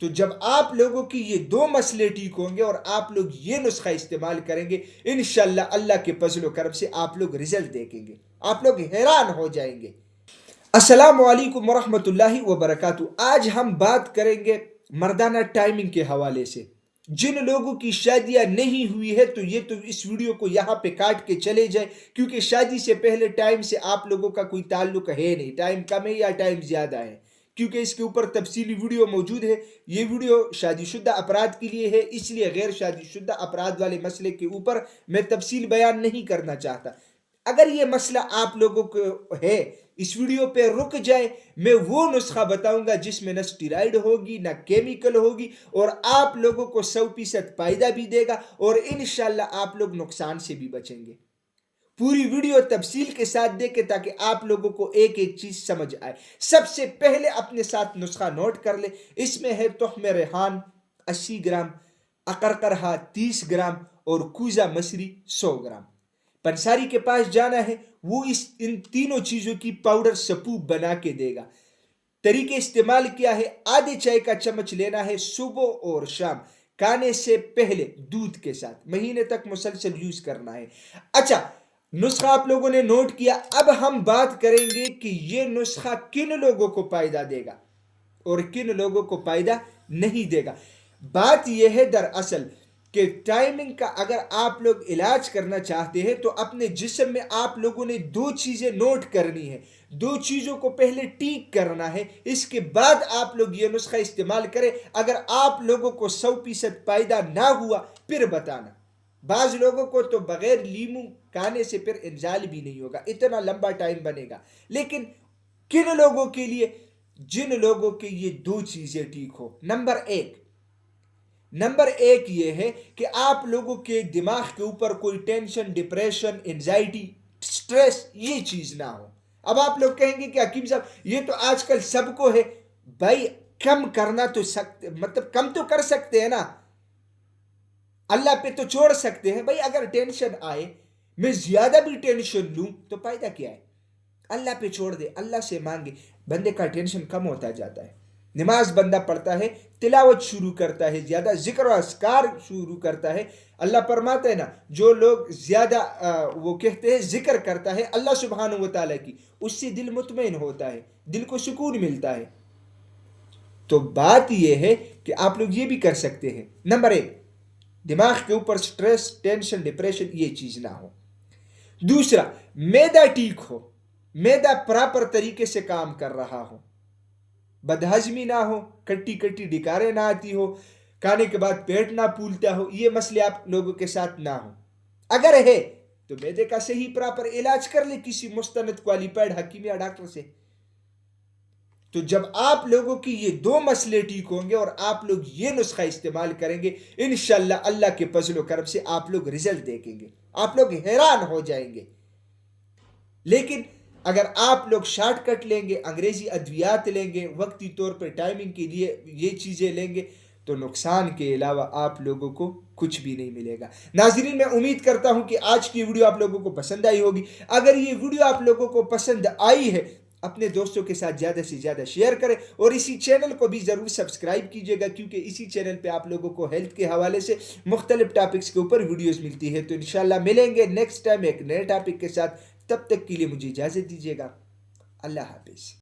تو جب آپ لوگوں کی یہ دو مسئلے ٹھیک ہوں گے اور آپ لوگ یہ نسخہ استعمال کریں گے، انشاءاللہ اللہ کے فضل و کرم سے آپ لوگ رزلٹ دیکھیں گے، آپ لوگ حیران ہو جائیں گے۔ السلام علیکم ورحمۃ اللہ وبرکاتہ۔ آج ہم بات کریں گے مردانہ ٹائمنگ کے حوالے سے۔ جن لوگوں کی شادیاں نہیں ہوئی ہے تو یہ تو اس ویڈیو کو یہاں پہ کاٹ کے چلے جائیں، کیونکہ شادی سے پہلے ٹائم سے آپ لوگوں کا کوئی تعلق ہے نہیں، ٹائم کم ہے یا ٹائم زیادہ ہے، کیونکہ اس کے اوپر تفصیلی ویڈیو موجود ہے۔ یہ ویڈیو شادی شدہ افراد کے لیے ہے، اس لیے غیر شادی شدہ افراد والے مسئلے کے اوپر میں تفصیل بیان نہیں کرنا چاہتا۔ اگر یہ مسئلہ آپ لوگوں کو ہے، اس ویڈیو پہ رک جائے، میں وہ نسخہ بتاؤں گا جس میں نہ اسٹیرائڈ ہوگی نہ کیمیکل ہوگی، اور آپ لوگوں کو 100% فائدہ بھی دے گا، اور انشاءاللہ آپ لوگ نقصان سے بھی بچیں گے۔ پوری ویڈیو تفصیل کے ساتھ دیکھیں تاکہ آپ لوگوں کو ایک ایک چیز سمجھ آئے۔ سب سے پہلے اپنے ساتھ نسخہ نوٹ کر لیں۔ اس میں ہے تخم ریحان 80 گرام، اقرقرہ 30 گرام اور کوزہ مصری 100 گرام۔ پنساری کے پاس جانا ہے، وہ ان تینوں چیزوں کی پاؤڈر سپوپ بنا کے دے گا۔ طریقے استعمال کیا ہے، آدھے چائے کا چمچ لینا ہے صبح اور شام کھانے سے پہلے دودھ کے ساتھ، مہینے تک مسلسل یوز کرنا ہے۔ اچھا، نسخہ آپ لوگوں نے نوٹ کیا۔ اب ہم بات کریں گے کہ یہ نسخہ کن لوگوں کو فائدہ دے گا اور کن لوگوں کو فائدہ نہیں دے گا۔ بات یہ ہے دراصل کہ ٹائمنگ کا اگر آپ لوگ علاج کرنا چاہتے ہیں تو اپنے جسم میں آپ لوگوں نے دو چیزیں نوٹ کرنی ہے، دو چیزوں کو پہلے ٹھیک کرنا ہے، اس کے بعد آپ لوگ یہ نسخہ استعمال کریں۔ اگر آپ لوگوں کو 100% فائدہ نہ ہوا پھر بتانا۔ بعض لوگوں کو تو بغیر لیمو کھانے سے پھر انزال بھی نہیں ہوگا، اتنا لمبا ٹائم بنے گا۔ لیکن کن لوگوں کے لیے؟ جن لوگوں کے یہ دو چیزیں ٹھیک ہو۔ نمبر ایک یہ ہے کہ آپ لوگوں کے دماغ کے اوپر کوئی ٹینشن، ڈپریشن، انزائٹی، سٹریس یہ چیز نہ ہو۔ اب آپ لوگ کہیں گے کہ حکیم صاحب یہ تو آج کل سب کو ہے۔ بھائی کم کرنا تو کم تو کر سکتے ہیں نا، اللہ پہ تو چھوڑ سکتے ہیں۔ بھائی اگر ٹینشن آئے، میں زیادہ بھی ٹینشن لوں تو فائدہ کیا ہے؟ اللہ پہ چھوڑ دے، اللہ سے مانگے، بندے کا ٹینشن کم ہوتا جاتا ہے۔ نماز بندہ پڑھتا ہے، تلاوت شروع کرتا ہے، زیادہ ذکر و اذکار شروع کرتا ہے۔ اللہ فرماتا ہے نا، جو لوگ زیادہ وہ کہتے ہیں ذکر کرتا ہے اللہ سبحانہ و تعالیٰ کی، اس سے دل مطمئن ہوتا ہے، دل کو سکون ملتا ہے۔ تو بات یہ ہے کہ آپ لوگ یہ بھی کر سکتے ہیں۔ نمبر ایک، دماغ کے اوپر سٹریس، ٹینشن، ڈپریشن یہ چیز نہ ہو۔ دوسرا، معدہ ٹھیک ہو، معدہ پراپر طریقے سے کام کر رہا ہو، بدہضمی نہ ہو، کٹی کٹی ڈکاریں نہ آتی ہو، کھانے کے بعد پیٹ نہ پھولتا ہو، یہ مسئلے آپ لوگوں کے ساتھ نہ ہو۔ اگر ہے تو معدے کا صحیح پراپر علاج کر لے کسی مستند کوالیفائڈ حکیم یا ڈاکٹر سے۔ تو جب آپ لوگوں کی یہ دو مسئلے ٹھیک ہوں گے اور آپ لوگ یہ نسخہ استعمال کریں گے، انشاءاللہ اللہ کے فضل و کرم سے آپ لوگ رزلٹ دیکھیں گے، آپ لوگ حیران ہو جائیں گے۔ لیکن اگر آپ لوگ شارٹ کٹ لیں گے، انگریزی ادویات لیں گے، وقتی طور پر ٹائمنگ کے لیے یہ چیزیں لیں گے، تو نقصان کے علاوہ آپ لوگوں کو کچھ بھی نہیں ملے گا۔ ناظرین، میں امید کرتا ہوں کہ آج کی ویڈیو آپ لوگوں کو پسند آئی ہوگی۔ اگر یہ ویڈیو آپ لوگوں کو پسند آئی ہے، اپنے دوستوں کے ساتھ زیادہ سے زیادہ شیئر کریں، اور اسی چینل کو بھی ضرور سبسکرائب کیجیے گا، کیونکہ اسی چینل پہ آپ لوگوں کو ہیلتھ کے حوالے سے مختلف ٹاپکس کے اوپر ویڈیوز ملتی ہے۔ تو انشاءاللہ ملیں گے نیکسٹ ٹائم ایک نئے ٹاپک کے ساتھ۔ تب تک کے لیے مجھے اجازت دیجیے گا۔ اللہ حافظ۔